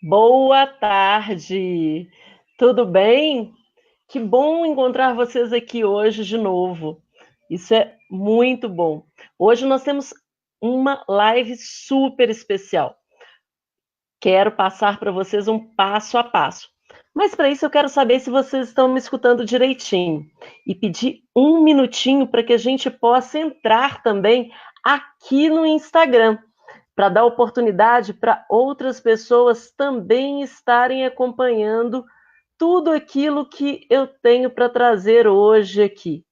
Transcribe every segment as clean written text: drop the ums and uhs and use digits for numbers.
Boa tarde, tudo bem? Que bom encontrar vocês aqui hoje de novo. Isso é muito bom. Hoje nós temos uma live super especial. Quero passar para vocês um passo a passo. Mas para isso eu quero saber se vocês estão me escutando direitinho e pedir um minutinho para que a gente possa entrar também aqui no Instagram para dar oportunidade para outras pessoas também estarem acompanhando tudo aquilo que eu tenho para trazer hoje aqui.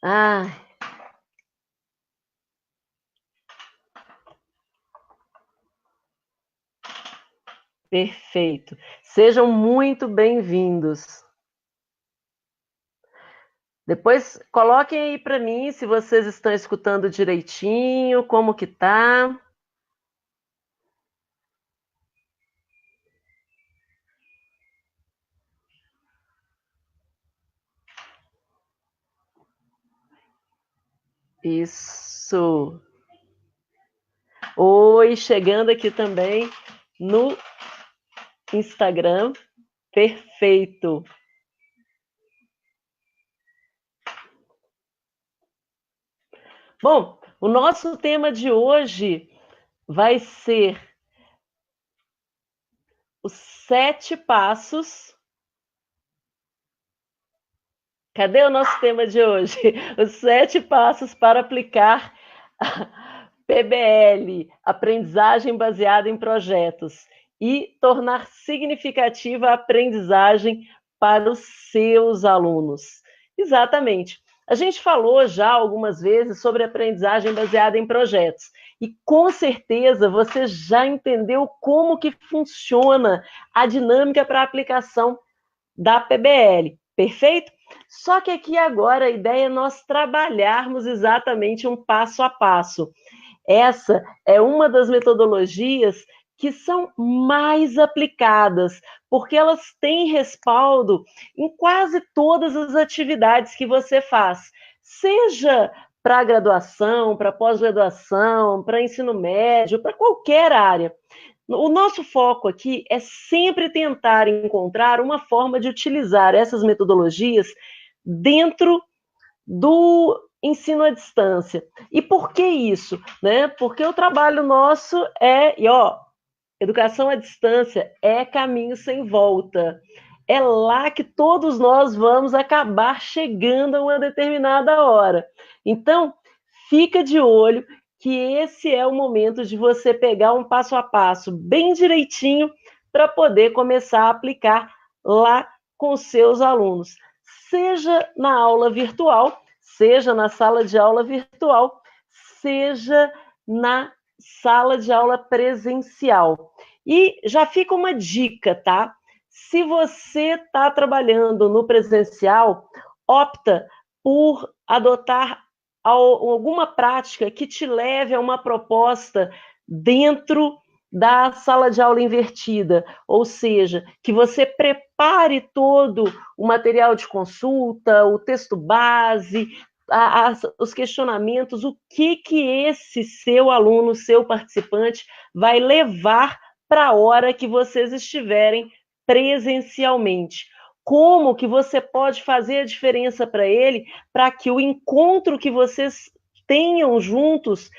Ah, perfeito. Sejam muito bem-vindos. Depois coloquem aí para mim se vocês estão escutando direitinho, como que tá. Isso. Oi, chegando aqui também no Instagram. Perfeito. Bom, o nosso tema de hoje vai ser os 7 passos. Cadê o nosso tema de hoje? Os 7 passos para aplicar PBL, aprendizagem baseada em projetos, e tornar significativa a aprendizagem para os seus alunos. Exatamente. A gente falou já algumas vezes sobre aprendizagem baseada em projetos. E com certeza você já entendeu como que funciona a dinâmica para a aplicação da PBL, perfeito? Só que aqui agora a ideia é nós trabalharmos exatamente um passo a passo. Essa é uma das metodologias que são mais aplicadas, porque elas têm respaldo em quase todas as atividades que você faz, seja para graduação, para pós-graduação, para ensino médio, para qualquer área. O nosso foco aqui é sempre tentar encontrar uma forma de utilizar essas metodologias dentro do ensino à distância. E por que isso? Né? Porque o trabalho nosso educação à distância é caminho sem volta. É lá que todos nós vamos acabar chegando a uma determinada hora. Então, fica de olho que esse é o momento de você pegar um passo a passo bem direitinho para poder começar a aplicar lá com os seus alunos, seja na aula virtual, seja na sala de aula virtual, seja na sala de aula presencial. E já fica uma dica, tá? Se você está trabalhando no presencial, opta por adotar alguma prática que te leve a uma proposta dentro da sala de aula invertida, ou seja, que você prepare todo o material de consulta, o texto base, os questionamentos, o que esse seu aluno, seu participante, vai levar para a hora que vocês estiverem presencialmente. Como que você pode fazer a diferença para ele, para que o encontro que vocês tenham juntos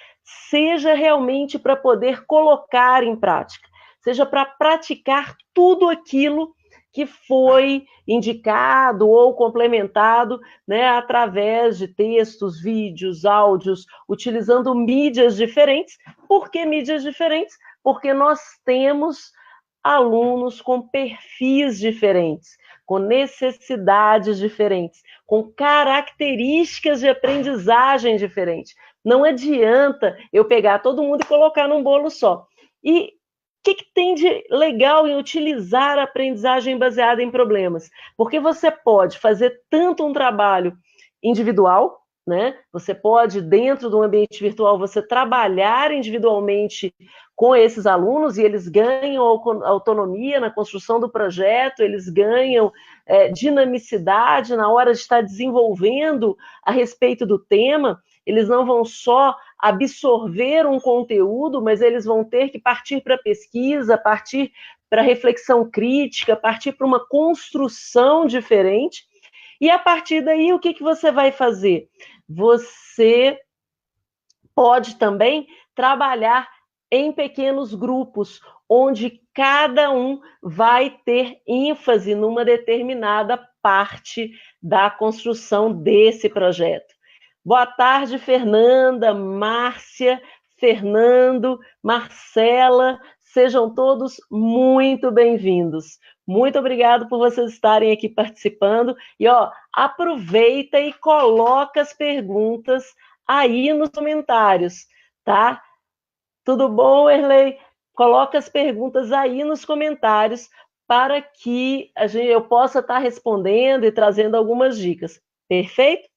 seja realmente para poder colocar em prática, seja para praticar tudo aquilo que foi indicado ou complementado, né, através de textos, vídeos, áudios, utilizando mídias diferentes. Por que mídias diferentes? Porque nós temos alunos com perfis diferentes, com necessidades diferentes, com características de aprendizagem diferentes. Não adianta eu pegar todo mundo e colocar num bolo só. E que tem de legal em utilizar a aprendizagem baseada em problemas? Porque você pode fazer tanto um trabalho individual, né? Você pode, dentro do ambiente virtual, você trabalhar individualmente com esses alunos e eles ganham autonomia na construção do projeto, eles ganham dinamicidade na hora de estar desenvolvendo a respeito do tema, eles não vão só absorver um conteúdo, mas eles vão ter que partir para pesquisa, partir para reflexão crítica, partir para uma construção diferente. E a partir daí, o que você vai fazer? Você pode também trabalhar em pequenos grupos, onde cada um vai ter ênfase numa determinada parte da construção desse projeto. Boa tarde, Fernanda, Márcia, Fernando, Marcela, sejam todos muito bem-vindos. Muito obrigado por vocês estarem aqui participando. E aproveita e coloca as perguntas aí nos comentários, tá? Tudo bom, Erlei? Coloca as perguntas aí nos comentários para que eu possa estar respondendo e trazendo algumas dicas. Perfeito?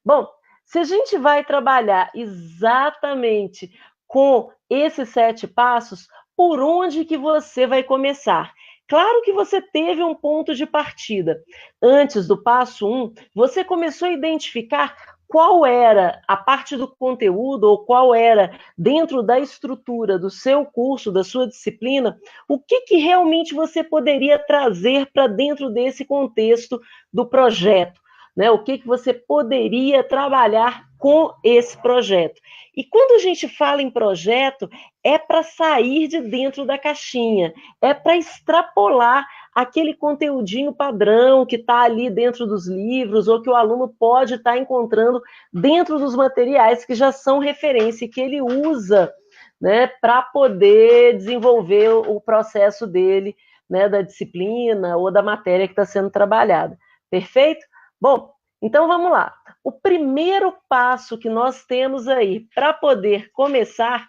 Bom, se a gente vai trabalhar exatamente com esses 7 passos, por onde que você vai começar? Claro que você teve um ponto de partida. Antes do passo 1, você começou a identificar qual era a parte do conteúdo ou qual era, dentro da estrutura do seu curso, da sua disciplina, o que realmente você poderia trazer para dentro desse contexto do projeto. Né? O que você poderia trabalhar com esse projeto. E quando a gente fala em projeto, é para sair de dentro da caixinha, é para extrapolar aquele conteúdinho padrão que está ali dentro dos livros ou que o aluno pode estar encontrando dentro dos materiais que já são referência e que ele usa, né, para poder desenvolver o processo dele, né, da disciplina ou da matéria que está sendo trabalhada. Perfeito? Bom, então vamos lá. O primeiro passo que nós temos aí para poder começar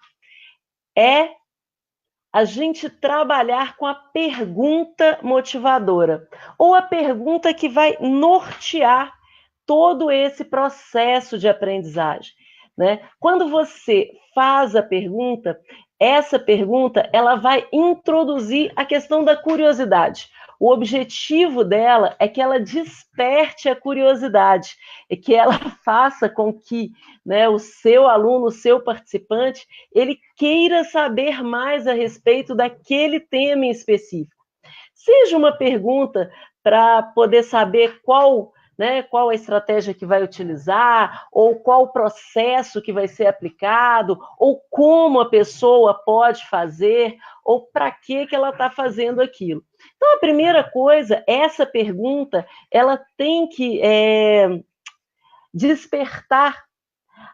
é a gente trabalhar com a pergunta motivadora, ou a pergunta que vai nortear todo esse processo de aprendizagem, né? Quando você faz a pergunta, essa pergunta ela vai introduzir a questão da curiosidade. O objetivo dela é que ela desperte a curiosidade, e que ela faça com que, né, o seu aluno, o seu participante, ele queira saber mais a respeito daquele tema em específico. Seja uma pergunta para poder saber qual a estratégia que vai utilizar, ou qual o processo que vai ser aplicado, ou como a pessoa pode fazer, ou para que ela está fazendo aquilo. Então, a primeira coisa, essa pergunta, ela tem que despertar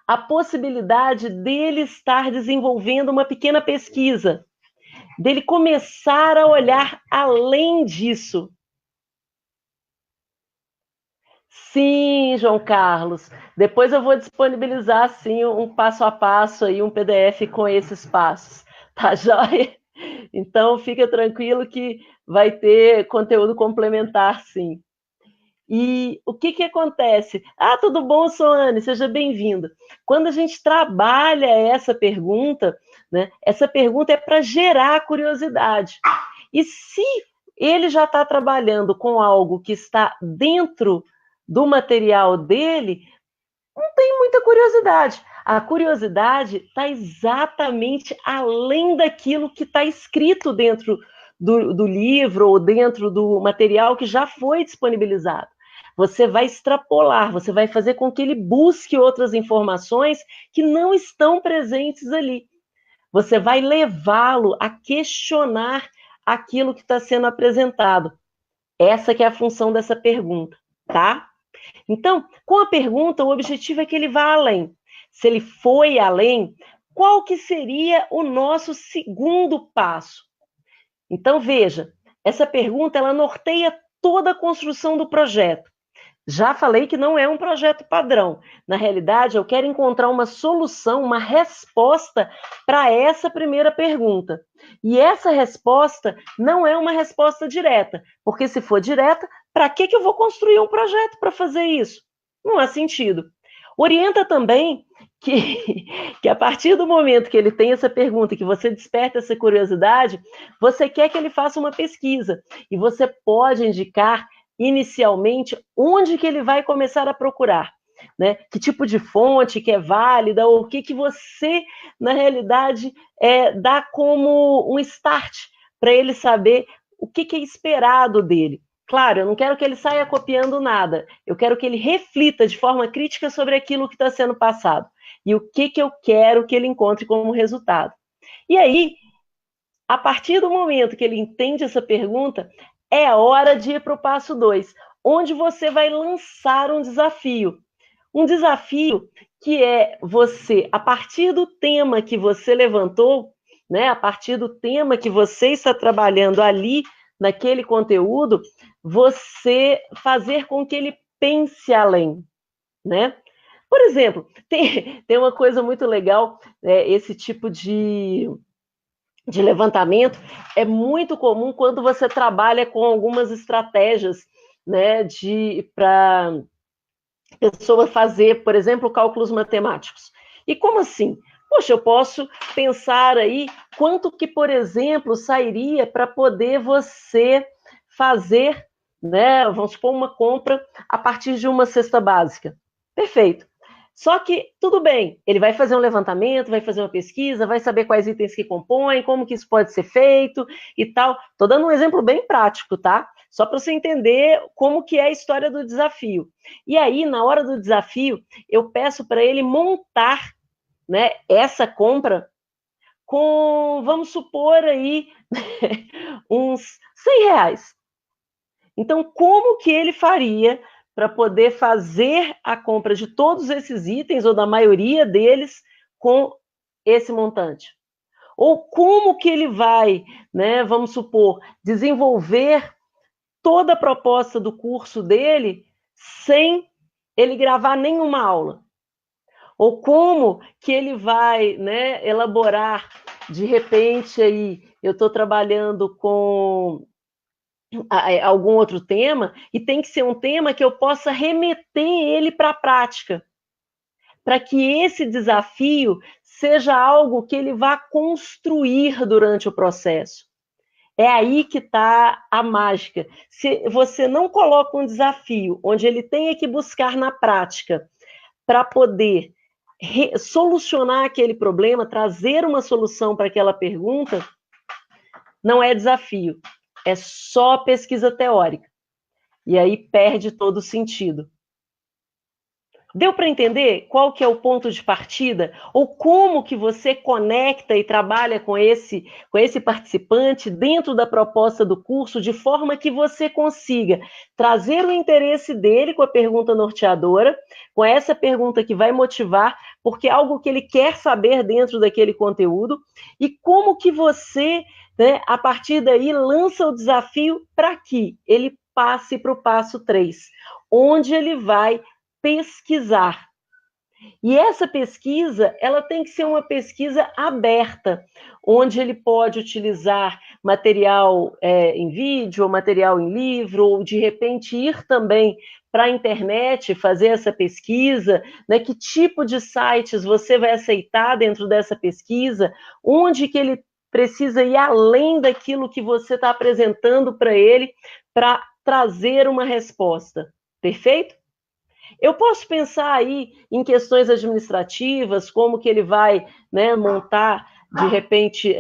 a possibilidade dele estar desenvolvendo uma pequena pesquisa, dele começar a olhar além disso. Sim, João Carlos. Depois eu vou disponibilizar, sim, um passo a passo aí, um PDF com esses passos. Tá joia? Então, fica tranquilo que vai ter conteúdo complementar, sim. E o que acontece? Tudo bom, Soane? Seja bem-vinda. Quando a gente trabalha essa pergunta, né, essa pergunta é para gerar curiosidade. E se ele já está trabalhando com algo que está dentro do material dele, não tem muita curiosidade. A curiosidade está exatamente além daquilo que está escrito dentro do livro ou dentro do material que já foi disponibilizado. Você vai extrapolar, você vai fazer com que ele busque outras informações que não estão presentes ali. Você vai levá-lo a questionar aquilo que está sendo apresentado. Essa que é a função dessa pergunta, tá? Então, com a pergunta, o objetivo é que ele vá além. Se ele foi além, qual que seria o nosso segundo passo? Então, veja, essa pergunta, ela norteia toda a construção do projeto. Já falei que não é um projeto padrão. Na realidade, eu quero encontrar uma solução, uma resposta para essa primeira pergunta. E essa resposta não é uma resposta direta, porque se for direta, para que eu vou construir um projeto para fazer isso? Não há sentido. Orienta também que a partir do momento que ele tem essa pergunta, que você desperta essa curiosidade, você quer que ele faça uma pesquisa. E você pode indicar inicialmente onde que ele vai começar a procurar. né? Que tipo de fonte que é válida, ou o que você, na realidade, dá como um start para ele saber o que é esperado dele. Claro, eu não quero que ele saia copiando nada, eu quero que ele reflita de forma crítica sobre aquilo que está sendo passado e o que eu quero que ele encontre como resultado. E aí, a partir do momento que ele entende essa pergunta, é hora de ir para o passo 2, onde você vai lançar um desafio. Um desafio que é você, a partir do tema que você levantou, né, a partir do tema que você está trabalhando ali, naquele conteúdo, você fazer com que ele pense além, né? Por exemplo, tem uma coisa muito legal, esse tipo de levantamento é muito comum quando você trabalha com algumas estratégias, né, para pessoa fazer, por exemplo, cálculos matemáticos. E como assim? Poxa, eu posso pensar aí quanto que, por exemplo, sairia para poder você fazer, né, vamos supor, uma compra a partir de uma cesta básica. Perfeito. Só que, tudo bem, ele vai fazer um levantamento, vai fazer uma pesquisa, vai saber quais itens que compõem, como que isso pode ser feito e tal. Estou dando um exemplo bem prático, tá? Só para você entender como que é a história do desafio. E aí, na hora do desafio, eu peço para ele montar, né, essa compra com, vamos supor aí, uns R$ 100. Então, como que ele faria para poder fazer a compra de todos esses itens, ou da maioria deles, com esse montante? Ou como que ele vai, né, vamos supor, desenvolver toda a proposta do curso dele sem ele gravar nenhuma aula? Ou como que ele vai, né, elaborar, de repente, aí, eu estou trabalhando com algum outro tema, e tem que ser um tema que eu possa remeter ele para a prática, para que esse desafio seja algo que ele vá construir durante o processo. É aí que está a mágica. Se você não coloca um desafio onde ele tenha que buscar na prática para poder solucionar aquele problema, trazer uma solução para aquela pergunta, não é desafio, é só pesquisa teórica. E aí perde todo o sentido. Deu para entender qual que é o ponto de partida? Ou como que você conecta e trabalha com esse participante dentro da proposta do curso, de forma que você consiga trazer o interesse dele com a pergunta norteadora, com essa pergunta que vai motivar, porque é algo que ele quer saber dentro daquele conteúdo, e como que você, né, a partir daí, lança o desafio para que ele passe para o passo 3, onde ele vai pesquisar. E essa pesquisa, ela tem que ser uma pesquisa aberta, onde ele pode utilizar material em vídeo, ou material em livro, ou de repente ir também para a internet fazer essa pesquisa, né? Que tipo de sites você vai aceitar dentro dessa pesquisa, onde que ele precisa ir além daquilo que você está apresentando para ele, para trazer uma resposta. Perfeito? Eu posso pensar aí em questões administrativas, como que ele vai, né, montar, de repente,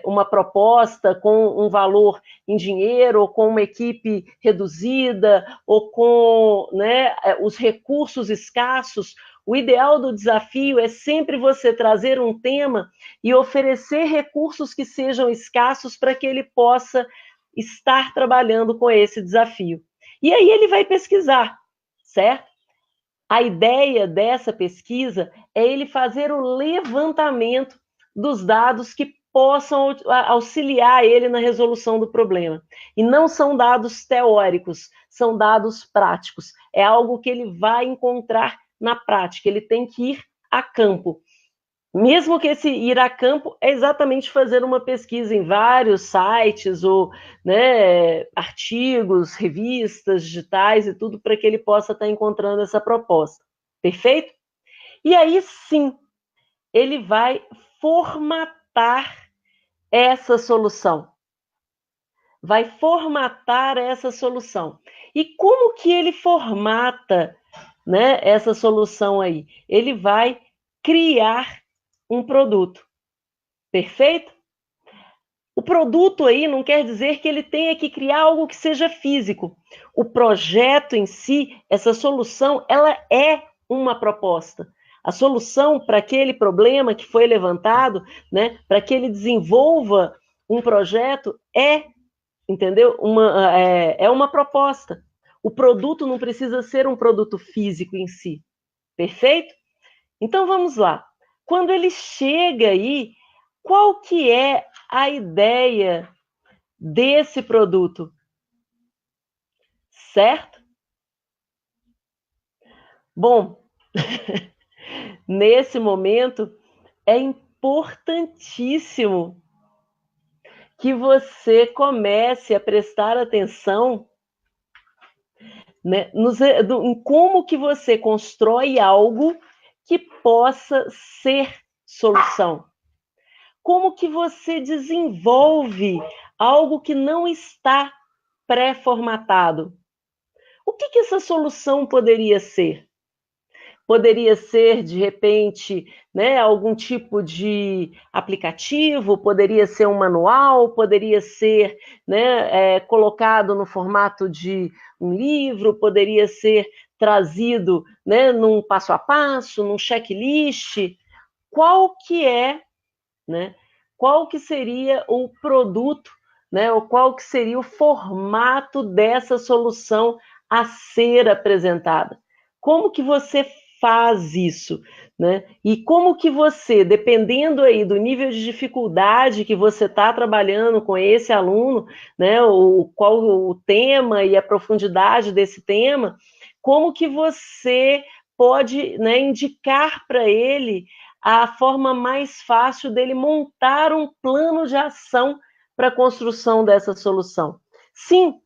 uma proposta com um valor em dinheiro, ou com uma equipe reduzida, ou com, né, os recursos escassos. O ideal do desafio é sempre você trazer um tema e oferecer recursos que sejam escassos para que ele possa estar trabalhando com esse desafio. E aí ele vai pesquisar, certo? A ideia dessa pesquisa é ele fazer o levantamento dos dados que possam auxiliar ele na resolução do problema. E não são dados teóricos, são dados práticos. É algo que ele vai encontrar na prática, ele tem que ir a campo. Mesmo que esse ir a campo é exatamente fazer uma pesquisa em vários sites, ou, né, artigos, revistas digitais e tudo, para que ele possa estar encontrando essa proposta. Perfeito? E aí sim, ele vai formatar essa solução. Vai formatar essa solução. E como que ele formata né, essa solução aí? Ele vai criar um produto. Perfeito? O produto aí não quer dizer que ele tenha que criar algo que seja físico. O projeto em si, essa solução, ela é uma proposta. A solução para aquele problema que foi levantado, né, para que ele desenvolva um projeto entendeu? É uma proposta. O produto não precisa ser um produto físico em si. Perfeito? Então vamos lá. Quando ele chega aí, qual que é a ideia desse produto? Certo? Bom, nesse momento é importantíssimo que você comece a prestar atenção, né, em como que você constrói algo que possa ser solução. Como que você desenvolve algo que não está pré-formatado? O que essa solução poderia ser? Poderia ser, de repente, né, algum tipo de aplicativo, poderia ser um manual, poderia ser, né, colocado no formato de um livro, poderia ser trazido, né, num passo a passo, num checklist. Qual que é, né, qual que seria o produto, né, ou qual que seria o formato dessa solução a ser apresentada? Como que você faz isso, né? E como que você, dependendo aí do nível de dificuldade que você está trabalhando com esse aluno, né, qual o tema e a profundidade desse tema, como que você pode, né, indicar para ele a forma mais fácil dele montar um plano de ação para a construção dessa solução. Sim,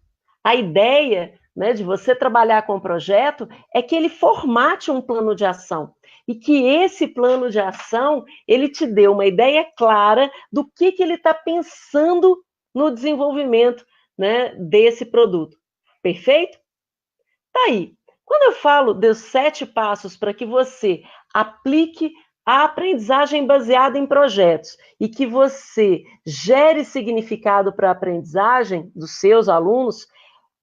a ideia, né, de você trabalhar com o projeto é que ele formate um plano de ação e que esse plano de ação ele te dê uma ideia clara do que ele está pensando no desenvolvimento, né, desse produto. Perfeito? Tá aí. Quando eu falo dos 7 passos para que você aplique a aprendizagem baseada em projetos e que você gere significado para a aprendizagem dos seus alunos,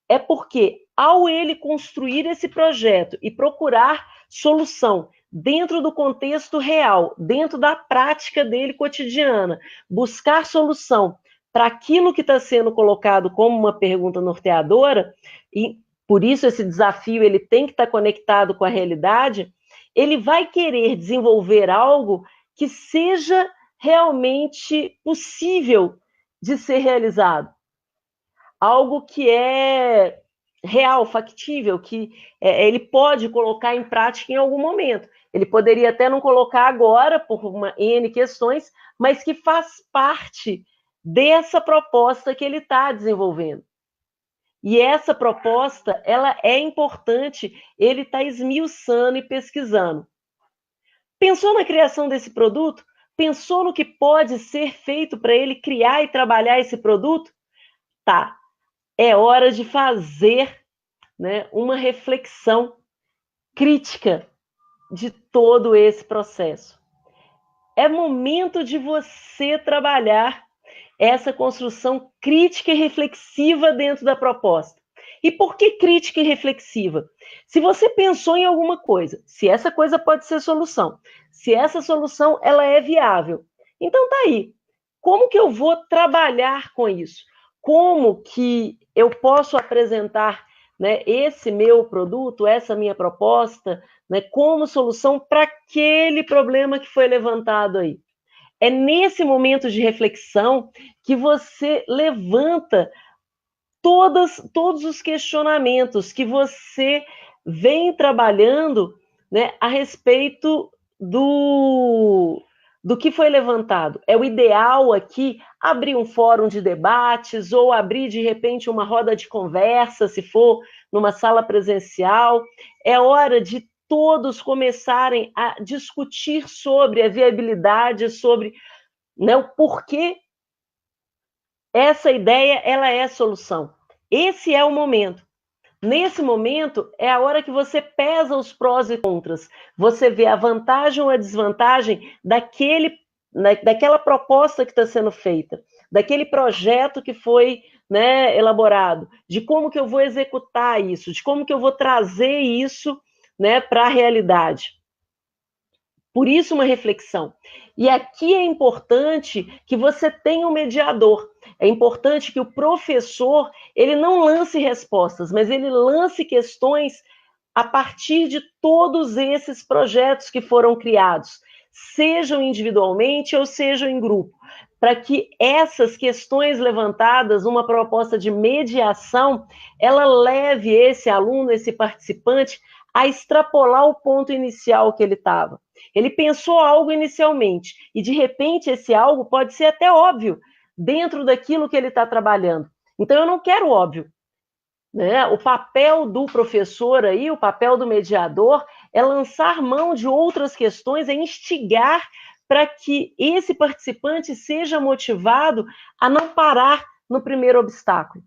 é porque, ao ele construir esse projeto e procurar solução dentro do contexto real, dentro da prática dele cotidiana, buscar solução para aquilo que está sendo colocado como uma pergunta norteadora, e por isso esse desafio ele tem que estar conectado com a realidade, ele vai querer desenvolver algo que seja realmente possível de ser realizado. Algo que é real, factível, que ele pode colocar em prática em algum momento. Ele poderia até não colocar agora, por uma N questões, mas que faz parte dessa proposta que ele está desenvolvendo. E essa proposta, ela é importante, ele está esmiuçando e pesquisando. Pensou na criação desse produto? Pensou no que pode ser feito para ele criar e trabalhar esse produto? Tá, é hora de fazer, né, uma reflexão crítica de todo esse processo. É momento de você trabalhar essa construção crítica e reflexiva dentro da proposta. E por que crítica e reflexiva? Se você pensou em alguma coisa, se essa coisa pode ser solução, se essa solução ela é viável, então tá aí. Como que eu vou trabalhar com isso? Como que eu posso apresentar, né, esse meu produto, essa minha proposta, né, como solução para aquele problema que foi levantado aí? É nesse momento de reflexão que você levanta todos os questionamentos que você vem trabalhando, né, a respeito do que foi levantado. É o ideal aqui abrir um fórum de debates ou abrir, de repente, uma roda de conversa, se for numa sala presencial. É hora de todos começarem a discutir sobre a viabilidade, sobre, né, o porquê essa ideia ela é solução. Esse é o momento. Nesse momento, é a hora que você pesa os prós e contras. Você vê a vantagem ou a desvantagem daquela proposta que está sendo feita, daquele projeto que foi, né, elaborado, de como que eu vou executar isso, de como que eu vou trazer isso, né, para a realidade. Por isso, uma reflexão. E aqui é importante que você tenha um mediador. É importante que o professor ele não lance respostas, mas ele lance questões a partir de todos esses projetos que foram criados, sejam individualmente ou sejam em grupo, para que essas questões levantadas, uma proposta de mediação, ela leve esse aluno, esse participante, a extrapolar o ponto inicial que ele estava. Ele pensou algo inicialmente, e de repente esse algo pode ser até óbvio dentro daquilo que ele está trabalhando. Então eu não quero óbvio. Né? O papel do professor aí, o papel do mediador, é lançar mão de outras questões, é instigar para que esse participante seja motivado a não parar no primeiro obstáculo,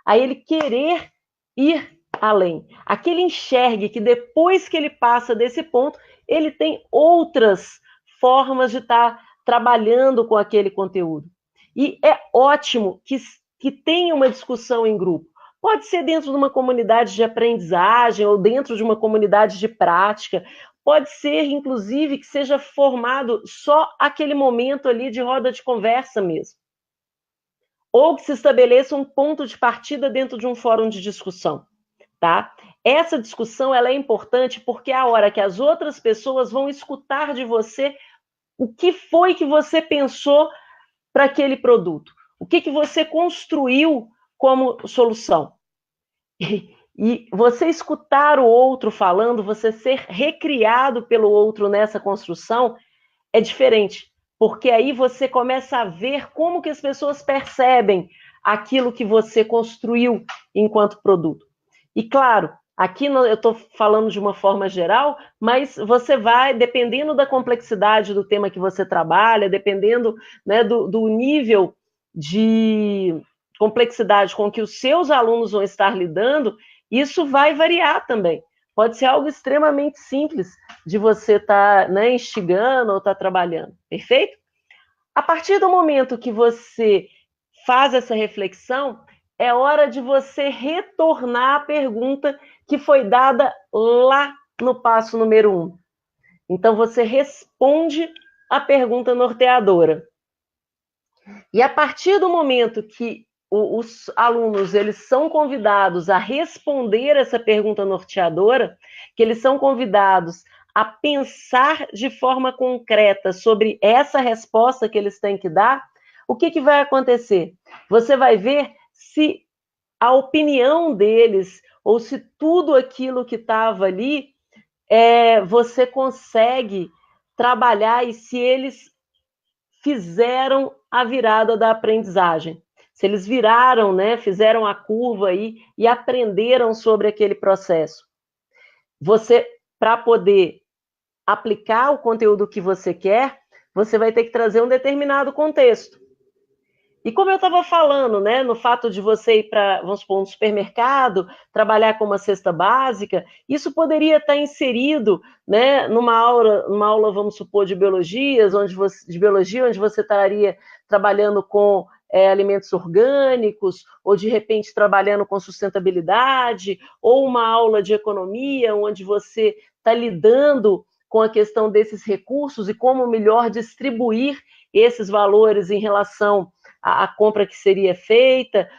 a ele querer ir além, a que ele enxergue que depois que ele passa desse ponto, ele tem outras formas de estar trabalhando com aquele conteúdo. E é ótimo que tenha uma discussão em grupo. Pode ser dentro de uma comunidade de aprendizagem ou dentro de uma comunidade de prática. Pode ser, inclusive, que seja formado só aquele momento ali de roda de conversa mesmo. Ou que se estabeleça um ponto de partida dentro de um fórum de discussão, tá? Essa discussão ela é importante porque é a hora que as outras pessoas vão escutar de você o que foi que você pensou para aquele produto, o que você construiu como solução. E você escutar o outro falando, você ser recriado pelo outro nessa construção, é diferente. Porque aí você começa a ver como que as pessoas percebem aquilo que você construiu enquanto produto. E claro, aqui eu estou falando de uma forma geral, mas você vai, dependendo da complexidade do tema que você trabalha, dependendo, né, do nível de complexidade com que os seus alunos vão estar lidando, isso vai variar também. Pode ser algo extremamente simples de você estar, né, instigando ou estar trabalhando, perfeito? A partir do momento que você faz essa reflexão, é hora de você retornar à pergunta que foi dada lá no passo número 1. Então, você responde a pergunta norteadora. E a partir do momento que os alunos eles são convidados a responder essa pergunta norteadora, que eles são convidados a pensar de forma concreta sobre essa resposta que eles têm que dar, o que vai acontecer? Você vai ver se a opinião deles ou se tudo aquilo que estava ali você consegue trabalhar e se eles fizeram a virada da aprendizagem. Se eles viraram, né, fizeram a curva aí e aprenderam sobre aquele processo. Você, para poder aplicar o conteúdo que você quer, você vai ter que trazer um determinado contexto. E como eu estava falando, né, no fato de você ir para, vamos supor, um supermercado, trabalhar com uma cesta básica, isso poderia estar inserido, né, numa aula, vamos supor, de biologia, onde você estaria trabalhando com alimentos orgânicos, ou de repente trabalhando com sustentabilidade, ou uma aula de economia, onde você está lidando com a questão desses recursos e como melhor distribuir esses valores em relação a compra que seria feita,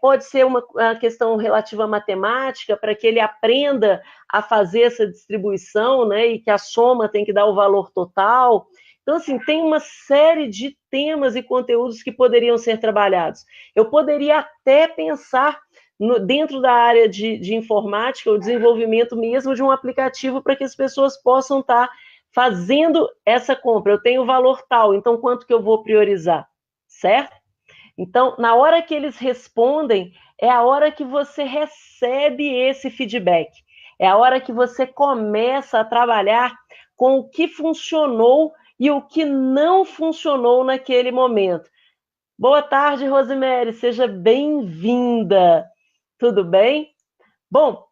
pode ser uma questão relativa à matemática, para que ele aprenda a fazer essa distribuição, né, e que a soma tem que dar o valor total. Então, assim, tem uma série de temas e conteúdos que poderiam ser trabalhados. Eu poderia até pensar dentro da área de informática, o desenvolvimento mesmo de um aplicativo para que as pessoas possam estar fazendo essa compra. Eu tenho valor tal, então quanto que eu vou priorizar? Certo? Então, na hora que eles respondem, é a hora que você recebe esse feedback. É a hora que você começa a trabalhar com o que funcionou e o que não funcionou naquele momento. Boa tarde, Rosemary, seja bem-vinda. Tudo bem? Bom,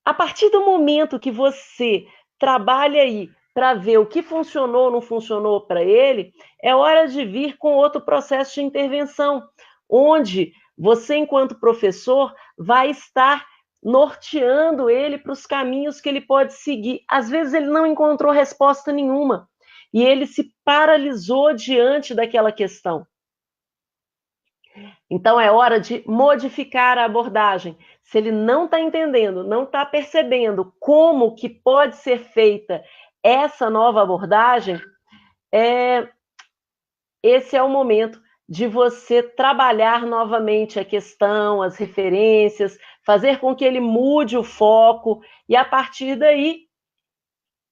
a partir do momento que você trabalha aí para ver o que funcionou ou não funcionou para ele, é hora de vir com outro processo de intervenção, onde você, enquanto professor, vai estar norteando ele para os caminhos que ele pode seguir. Às vezes ele não encontrou resposta nenhuma e ele se paralisou diante daquela questão. Então é hora de modificar a abordagem. Se ele não está entendendo, não está percebendo como que pode ser feita essa nova abordagem, esse é o momento de você trabalhar novamente a questão, as referências, fazer com que ele mude o foco e a partir daí,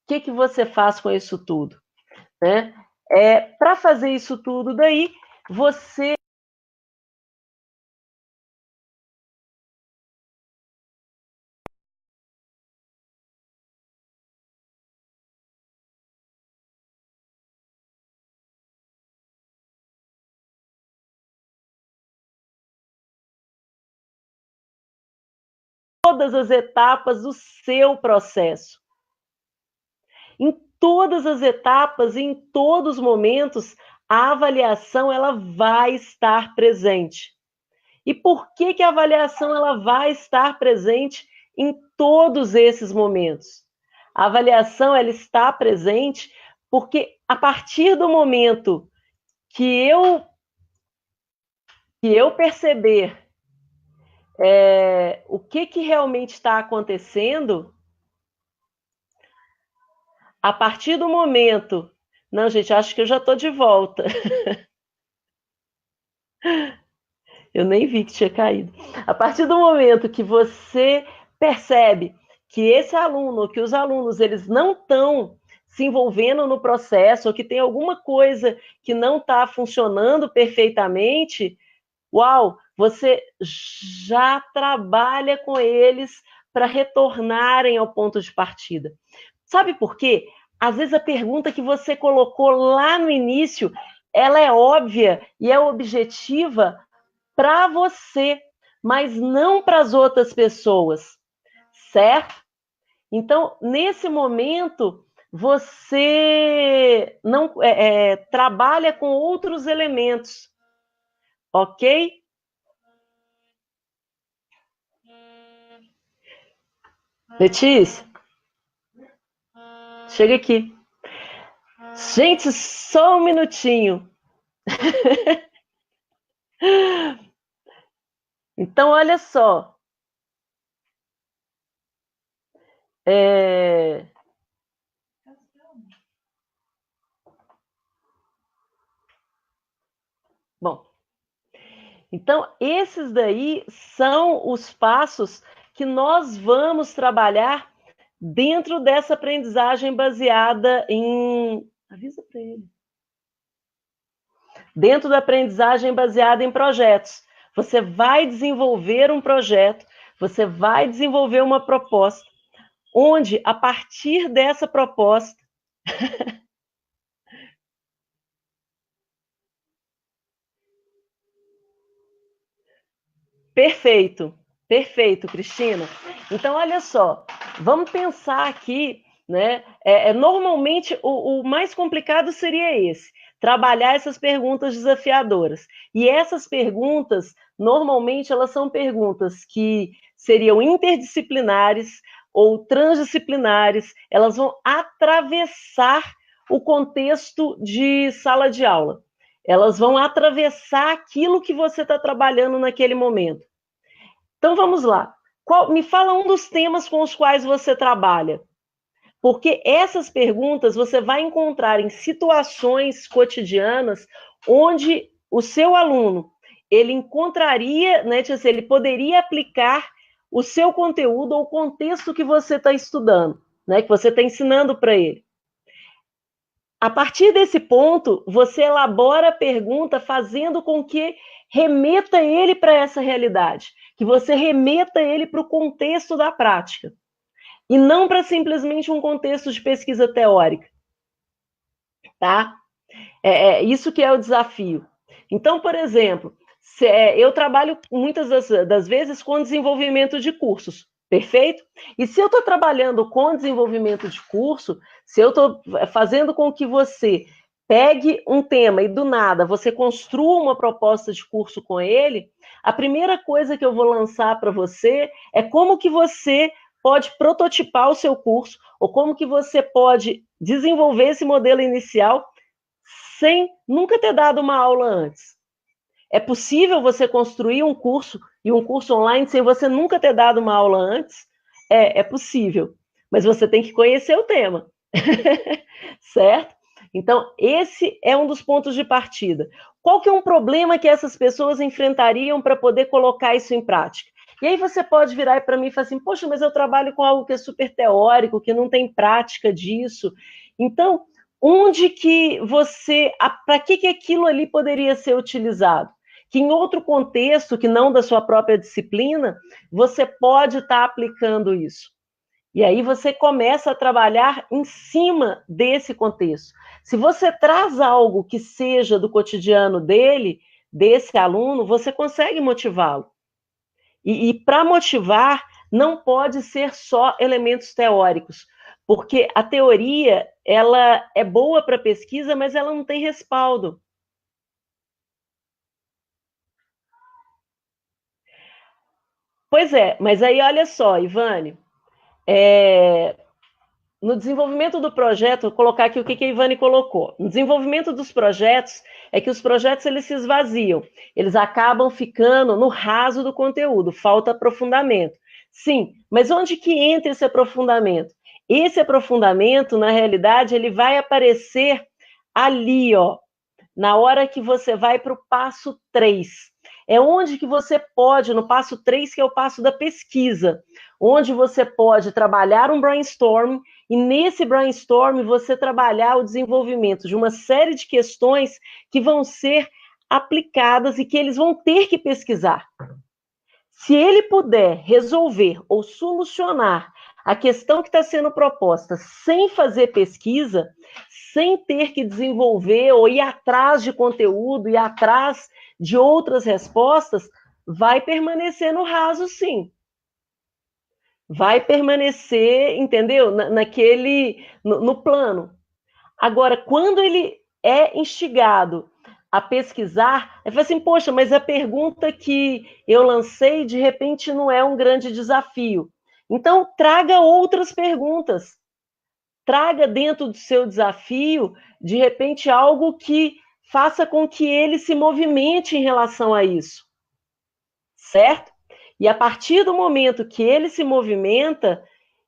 o que você faz com isso tudo? Né? Para fazer isso tudo daí, você todas as etapas do seu processo. Em todas as etapas, em todos os momentos, a avaliação ela vai estar presente. E por que a avaliação ela vai estar presente em todos esses momentos? A avaliação ela está presente porque a partir do momento que eu perceber o que realmente está acontecendo, a partir do momento... Não, gente, acho que eu já estou de volta. Eu nem vi que tinha caído. A partir do momento que você percebe que esse aluno, que os alunos, eles não estão se envolvendo no processo, ou que tem alguma coisa que não está funcionando perfeitamente, uau, você já trabalha com eles para retornarem ao ponto de partida. Sabe por quê? Às vezes a pergunta que você colocou lá no início, ela é óbvia e é objetiva para você, mas não para as outras pessoas, certo? Então, nesse momento, você não trabalha com outros elementos, ok? Letícia, chega aqui. Gente, só um minutinho. Então, olha só. Bom, então esses daí são os passos que nós vamos trabalhar dentro dessa aprendizagem baseada em... Avisa para ele. Dentro da aprendizagem baseada em projetos. Você vai desenvolver um projeto, você vai desenvolver uma proposta, onde, a partir dessa proposta... Perfeito, perfeito, Cristina. Então, olha só, vamos pensar aqui, né? Normalmente, o mais complicado seria esse, trabalhar essas perguntas desafiadoras. E essas perguntas, normalmente, elas são perguntas que seriam interdisciplinares ou transdisciplinares, elas vão atravessar o contexto de sala de aula. Elas vão atravessar aquilo que você está trabalhando naquele momento. Então, vamos lá. Me fala um dos temas com os quais você trabalha. Porque essas perguntas você vai encontrar em situações cotidianas onde o seu aluno, ele encontraria, né, ele poderia aplicar o seu conteúdo ou o contexto que você está estudando, né, que você está ensinando para ele. A partir desse ponto, você elabora a pergunta fazendo com que remeta ele para essa realidade, que você remeta ele para o contexto da prática, e não para simplesmente um contexto de pesquisa teórica, tá? Isso que é o desafio. Então, por exemplo, eu trabalho muitas das vezes com desenvolvimento de cursos, Perfeito? E se eu estou trabalhando com desenvolvimento de curso, se eu estou fazendo com que você pegue um tema e do nada você construa uma proposta de curso com ele, a primeira coisa que eu vou lançar para você é como que você pode prototipar o seu curso ou como que você pode desenvolver esse modelo inicial sem nunca ter dado uma aula antes. É possível você construir um curso e um curso online sem você nunca ter dado uma aula antes? É possível, mas você tem que conhecer o tema, certo? Então, esse é um dos pontos de partida. Qual que é um problema que essas pessoas enfrentariam para poder colocar isso em prática? E aí você pode virar para mim e falar assim, poxa, mas eu trabalho com algo que é super teórico, que não tem prática disso. Então, onde que você... Para que aquilo ali poderia ser utilizado? Que em outro contexto, que não da sua própria disciplina, você pode estar aplicando isso. E aí você começa a trabalhar em cima desse contexto. Se você traz algo que seja do cotidiano dele, desse aluno, você consegue motivá-lo. E para motivar, não pode ser só elementos teóricos, porque a teoria, ela é boa para pesquisa, mas ela não tem respaldo. Pois é, mas aí olha só, Ivane, no desenvolvimento do projeto, vou colocar aqui o que a Ivane colocou. No desenvolvimento dos projetos, é que os projetos eles se esvaziam, eles acabam ficando no raso do conteúdo, falta aprofundamento. Sim, mas onde que entra esse aprofundamento? Esse aprofundamento, na realidade, ele vai aparecer ali, ó, na hora que você vai para o passo 3. É onde que você pode, no passo 3, que é o passo da pesquisa, onde você pode trabalhar um brainstorm e nesse brainstorm você trabalhar o desenvolvimento de uma série de questões que vão ser aplicadas e que eles vão ter que pesquisar. Se ele puder resolver ou solucionar a questão que está sendo proposta sem fazer pesquisa, sem ter que desenvolver ou ir atrás de conteúdo, ir atrás de outras respostas, vai permanecer no raso, sim. Vai permanecer, entendeu? No plano. Agora, quando ele é instigado a pesquisar, ele fala assim, poxa, mas a pergunta que eu lancei, de repente, não é um grande desafio. Então, traga outras perguntas. Traga dentro do seu desafio, de repente, algo que faça com que ele se movimente em relação a isso. Certo? E a partir do momento que ele se movimenta,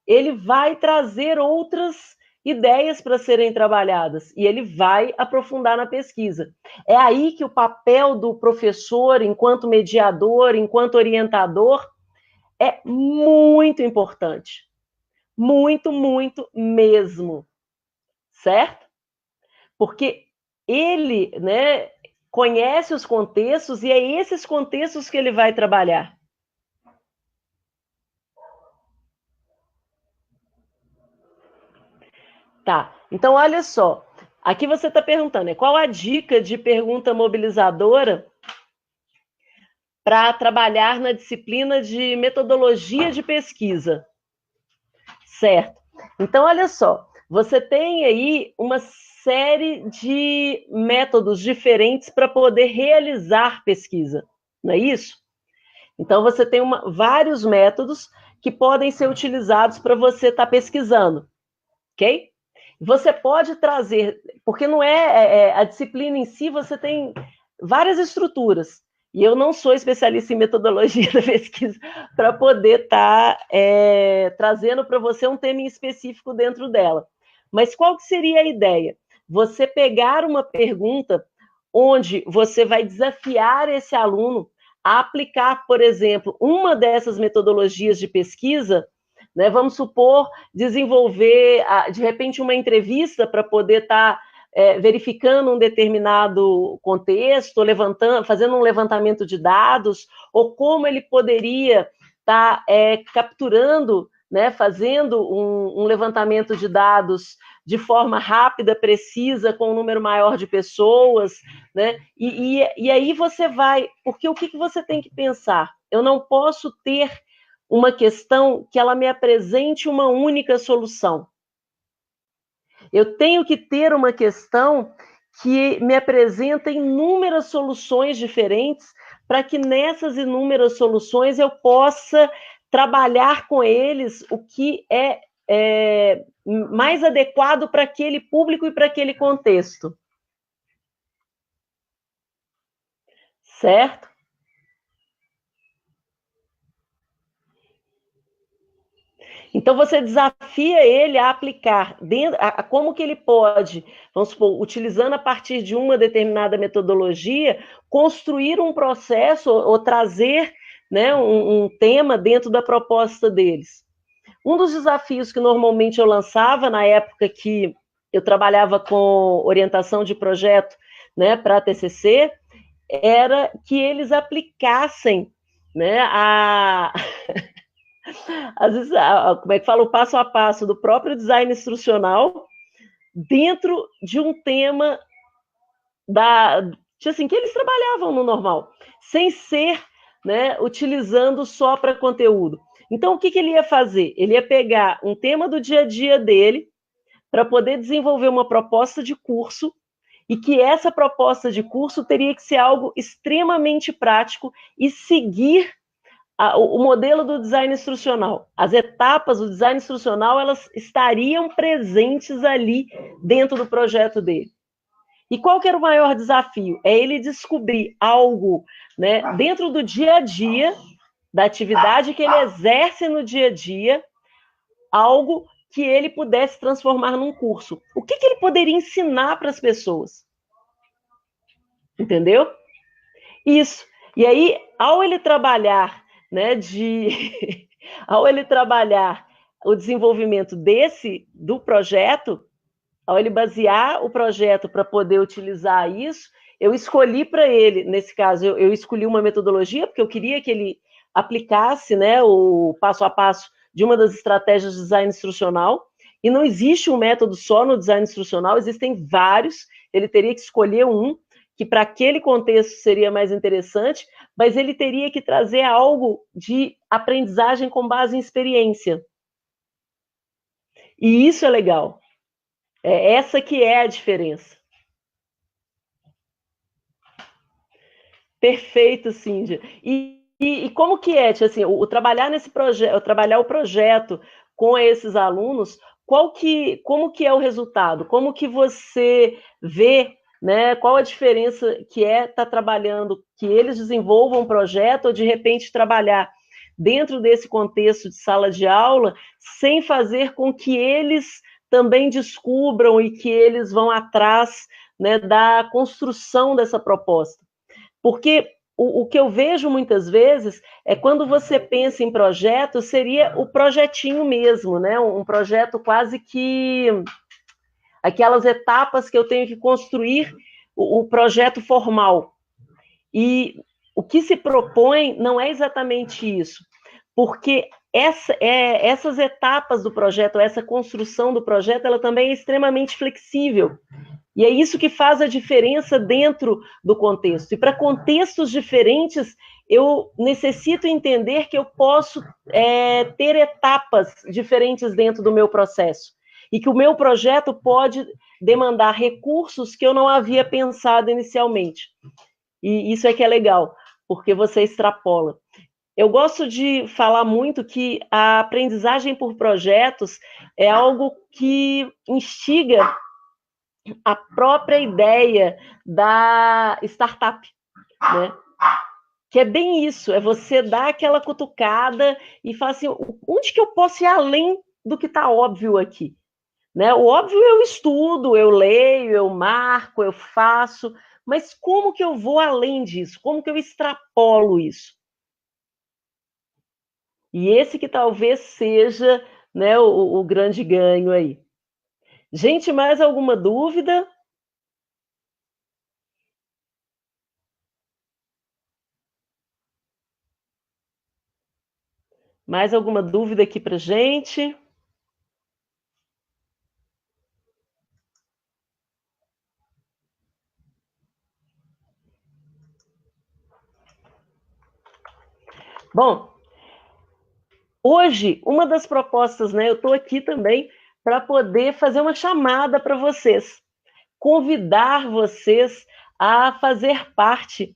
ele vai trazer outras ideias para serem trabalhadas e ele vai aprofundar na pesquisa. É aí que o papel do professor, enquanto mediador, enquanto orientador, é muito importante. Muito, muito mesmo. Certo? Porque ele, né, conhece os contextos e é esses contextos que ele vai trabalhar. Tá, então olha só. Aqui você está perguntando, qual a dica de pergunta mobilizadora para trabalhar na disciplina de metodologia de pesquisa? Certo. Então, olha só, você tem aí uma série de métodos diferentes para poder realizar pesquisa, não é isso? Então, você tem vários métodos que podem ser utilizados para você estar pesquisando, ok? Você pode trazer, porque não é a disciplina em si, você tem várias estruturas. E eu não sou especialista em metodologia da pesquisa para poder estar trazendo para você um tema específico dentro dela. Mas qual que seria a ideia? Você pegar uma pergunta onde você vai desafiar esse aluno a aplicar, por exemplo, uma dessas metodologias de pesquisa, né? Vamos supor, desenvolver, de repente, uma entrevista para poder estar verificando um determinado contexto, fazendo um levantamento de dados, ou como ele poderia estar capturando, né, fazendo um levantamento de dados de forma rápida, precisa, com um número maior de pessoas, né? E aí você vai... Porque o que você tem que pensar? Eu não posso ter uma questão que ela me apresente uma única solução. Eu tenho que ter uma questão que me apresenta inúmeras soluções diferentes, para que nessas inúmeras soluções eu possa trabalhar com eles o que é mais adequado para aquele público e para aquele contexto. Certo? Então você desafia ele a aplicar como que ele pode, vamos supor, utilizando a partir de uma determinada metodologia, construir um processo ou trazer, né, um tema dentro da proposta deles. Um dos desafios que normalmente eu lançava na época que eu trabalhava com orientação de projeto, né, para a TCC, era que eles aplicassem, né, às vezes, como é que fala, o passo a passo do próprio design instrucional dentro de um tema assim, que eles trabalhavam no normal, sem ser, né, utilizando só para conteúdo. Então, o que, que ele ia fazer? Ele ia pegar um tema do dia a dia dele para poder desenvolver uma proposta de curso, e que essa proposta de curso teria que ser algo extremamente prático e seguir o modelo do design instrucional. As etapas do design instrucional, elas estariam presentes ali dentro do projeto dele. E qual que era o maior desafio? É ele descobrir algo, né, dentro do dia a dia, da atividade que ele exerce no dia a dia, algo que ele pudesse transformar num curso. O que, que ele poderia ensinar para as pessoas? Entendeu? Isso. E aí, ao ele trabalhar, né, ao ele trabalhar o desenvolvimento do projeto, ao ele basear o projeto para poder utilizar isso, eu escolhi para ele, nesse caso, eu escolhi uma metodologia, porque eu queria que ele aplicasse, né, o passo a passo de uma das estratégias de design instrucional, e não existe um método só no design instrucional, existem vários, ele teria que escolher um, que para aquele contexto seria mais interessante, mas ele teria que trazer algo de aprendizagem com base em experiência. E isso é legal. É essa que é a diferença. Perfeito, Cíndia. E como que é, assim, trabalhar nesse projeto, trabalhar o projeto com esses alunos, como que é o resultado? Como que você vê, né? Qual a diferença que é estar trabalhando, que eles desenvolvam um projeto ou de repente trabalhar dentro desse contexto de sala de aula, sem fazer com que eles também descubram e que eles vão atrás, né, da construção dessa proposta? Porque o que eu vejo muitas vezes é quando você pensa em projeto, seria o projetinho mesmo, né? Um projeto quase que aquelas etapas que eu tenho que construir o projeto formal. E o que se propõe não é exatamente isso, porque essas etapas do projeto, essa construção do projeto, ela também é extremamente flexível. E é isso que faz a diferença dentro do contexto. E para contextos diferentes, eu necessito entender que eu posso ter etapas diferentes dentro do meu processo. E que o meu projeto pode demandar recursos que eu não havia pensado inicialmente. E isso é que é legal, porque você extrapola. Eu gosto de falar muito que a aprendizagem por projetos é algo que instiga a própria ideia da startup, né? Que é bem isso, é você dar aquela cutucada e falar assim, onde que eu posso ir além do que está óbvio aqui? Né? O óbvio eu estudo, eu leio, eu marco, eu faço, mas como que eu vou além disso? Como que eu extrapolo isso? E esse que talvez seja, né, o grande ganho aí. Gente, mais alguma dúvida? Mais alguma dúvida aqui para gente? Bom, Hoje, uma das propostas, né, eu estou aqui também para poder fazer uma chamada para vocês, convidar vocês a fazer parte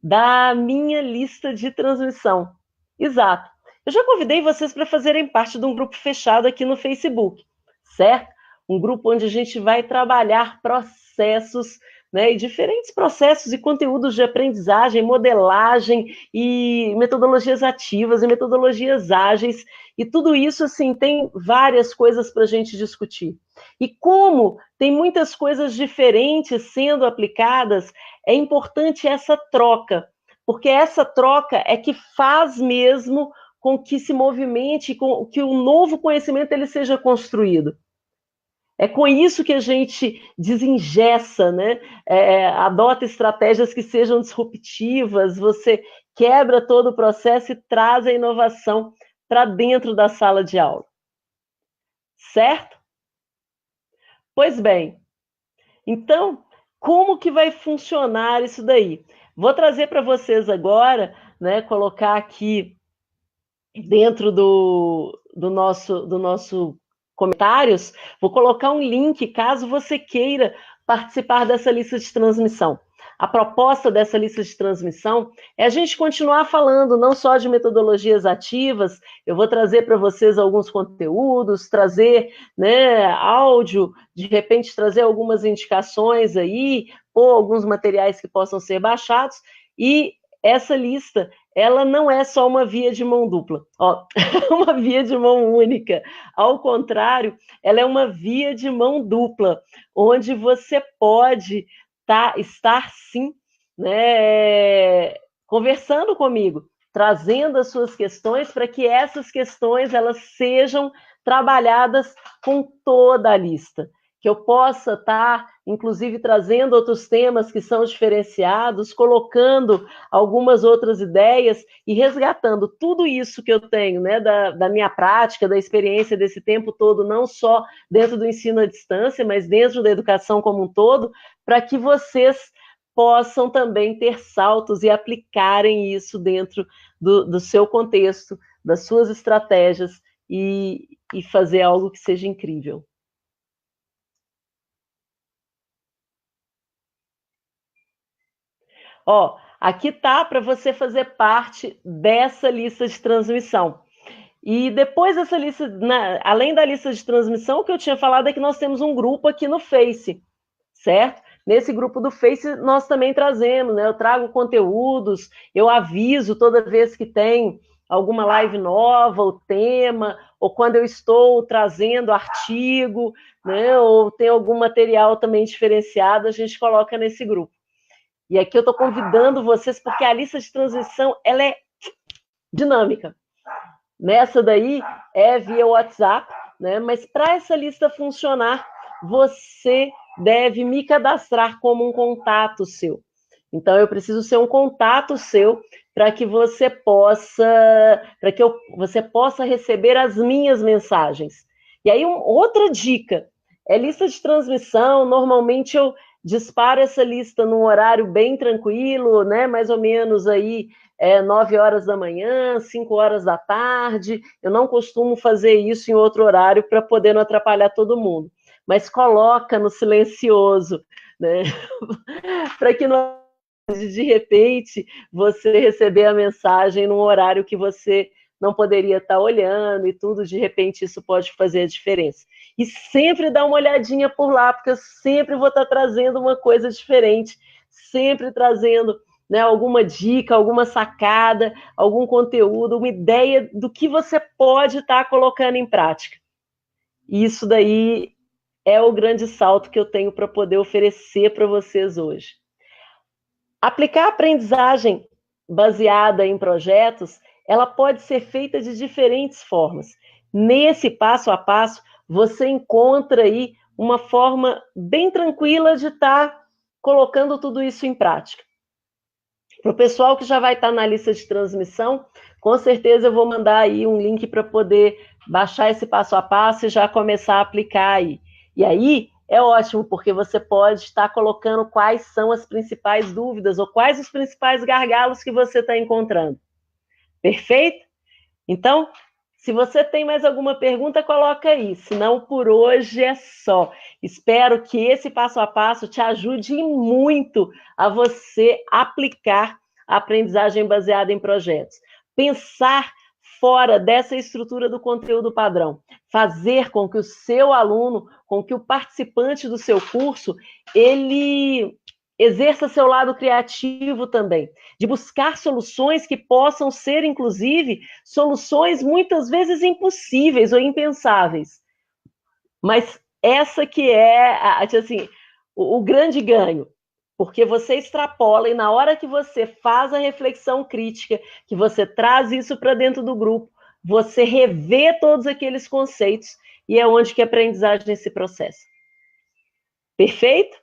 da minha lista de transmissão. Exato. Eu já convidei vocês para fazerem parte de um grupo fechado aqui no Facebook, certo? Um grupo onde a gente vai trabalhar processos, né, e diferentes processos e conteúdos de aprendizagem, modelagem e metodologias ativas e metodologias ágeis, e tudo isso, assim, tem várias coisas para a gente discutir. E como tem muitas coisas diferentes sendo aplicadas, é importante essa troca, porque essa troca é que faz mesmo com que se movimente, com que o novo conhecimento ele seja construído. É com isso que a gente desengessa, né? Adota estratégias que sejam disruptivas, você quebra todo o processo e traz a inovação para dentro da sala de aula. Certo? Pois bem, então, como que vai funcionar isso daí? Vou trazer para vocês agora, né, colocar aqui dentro do nosso comentários, vou colocar um link caso você queira participar dessa lista de transmissão. A proposta dessa lista de transmissão é a gente continuar falando não só de metodologias ativas, eu vou trazer para vocês alguns conteúdos, trazer, né, áudio, de repente trazer algumas indicações aí, ou alguns materiais que possam ser baixados, e essa lista ela não é só uma via de mão dupla, ó, uma via de mão única. Ao contrário, ela é uma via de mão dupla, onde você pode estar sim, né, conversando comigo, trazendo as suas questões para que essas questões elas sejam trabalhadas com toda a lista. Que eu possa estar, inclusive, trazendo outros temas que são diferenciados, colocando algumas outras ideias e resgatando tudo isso que eu tenho, né, da minha prática, da experiência desse tempo todo, não só dentro do ensino à distância, mas dentro da educação como um todo, para que vocês possam também ter saltos e aplicarem isso dentro do seu contexto, das suas estratégias e fazer algo que seja incrível. Ó, aqui tá para você fazer parte dessa lista de transmissão. E depois dessa lista, além da lista de transmissão, o que eu tinha falado é que nós temos um grupo aqui no Face, certo? Nesse grupo do Face nós também trazemos, né? Eu trago conteúdos, eu aviso toda vez que tem alguma live nova, o tema, ou quando eu estou trazendo artigo, né? Ou tem algum material também diferenciado, a gente coloca nesse grupo. E aqui eu estou convidando vocês, porque a lista de transmissão ela é dinâmica. Nessa daí é via WhatsApp, né? Mas para essa lista funcionar, você deve me cadastrar como um contato seu. Então eu preciso ser um contato seu para que você possa, você possa receber as minhas mensagens. E aí outra dica é lista de transmissão. Normalmente eu disparo essa lista num horário bem tranquilo, né? Mais ou menos aí 9 horas da manhã, 5 horas da tarde. Eu não costumo fazer isso em outro horário para poder não atrapalhar todo mundo. Mas coloca no silencioso, né? Para que não de repente você receber a mensagem num horário que você não poderia estar olhando e tudo, de repente isso pode fazer a diferença. E sempre dá uma olhadinha por lá, porque eu sempre vou estar trazendo uma coisa diferente, sempre trazendo, né, alguma dica, alguma sacada, algum conteúdo, uma ideia do que você pode estar colocando em prática. E isso daí é o grande salto que eu tenho para poder oferecer para vocês hoje. Aplicar a aprendizagem baseada em projetos, ela pode ser feita de diferentes formas. Nesse passo a passo, você encontra aí uma forma bem tranquila de estar colocando tudo isso em prática. Para o pessoal que já vai estar na lista de transmissão, com certeza eu vou mandar aí um link para poder baixar esse passo a passo e já começar a aplicar aí. E aí é ótimo, porque você pode estar colocando quais são as principais dúvidas ou quais os principais gargalos que você está encontrando. Perfeito? Então, Se você tem mais alguma pergunta, coloca aí. Senão, por hoje é só. Espero que esse passo a passo te ajude muito a você aplicar a aprendizagem baseada em projetos. Pensar fora dessa estrutura do conteúdo padrão. Fazer com que o seu aluno, com que o participante do seu curso, ele exerça seu lado criativo também, de buscar soluções que possam ser, inclusive, soluções muitas vezes impossíveis ou impensáveis. Mas essa que é, assim, o grande ganho, porque você extrapola e na hora que você faz a reflexão crítica, que você traz isso para dentro do grupo, você revê todos aqueles conceitos e é onde que a aprendizagem se processa. Perfeito?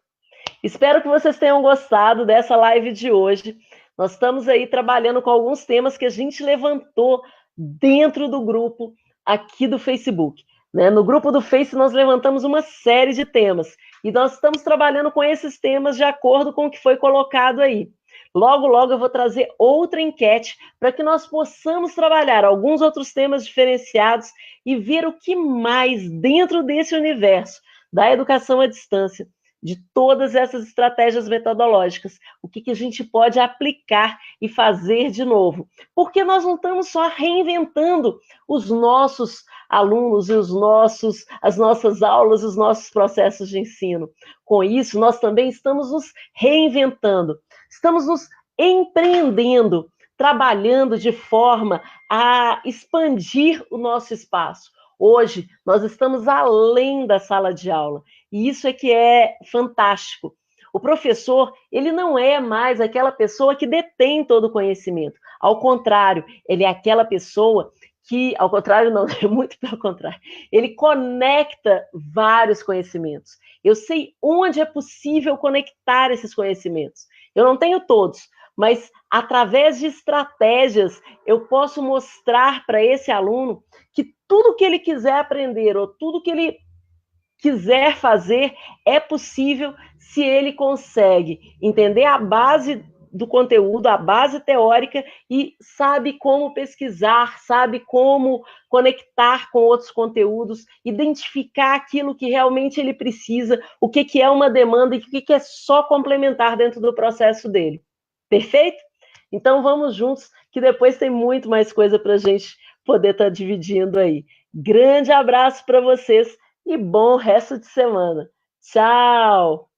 Espero que vocês tenham gostado dessa live de hoje. Nós estamos aí trabalhando com alguns temas que a gente levantou dentro do grupo aqui do Facebook. Né? No grupo do Face, nós levantamos uma série de temas e nós estamos trabalhando com esses temas de acordo com o que foi colocado aí. Logo, logo eu vou trazer outra enquete para que nós possamos trabalhar alguns outros temas diferenciados e ver o que mais dentro desse universo da educação à distância, de todas essas estratégias metodológicas, o que a gente pode aplicar e fazer de novo. Porque nós não estamos só reinventando os nossos alunos e as nossas aulas, os nossos processos de ensino. Com isso, nós também estamos nos reinventando, estamos nos empreendendo, trabalhando de forma a expandir o nosso espaço. Hoje, nós estamos além da sala de aula. E isso é que é fantástico. O professor, ele não é mais aquela pessoa que detém todo o conhecimento. Ao contrário, ele é aquela pessoa que, ao contrário não, é muito pelo contrário, ele conecta vários conhecimentos. Eu sei onde é possível conectar esses conhecimentos. Eu não tenho todos, mas através de estratégias eu posso mostrar para esse aluno que tudo que ele quiser aprender ou tudo que ele quiser fazer é possível se ele consegue entender a base do conteúdo, a base teórica e sabe como pesquisar, sabe como conectar com outros conteúdos, identificar aquilo que realmente ele precisa, o que é uma demanda e o que é só complementar dentro do processo dele. Perfeito? Então vamos juntos, que depois tem muito mais coisa para a gente poder estar dividindo aí. Grande abraço para vocês e bom resto de semana. Tchau!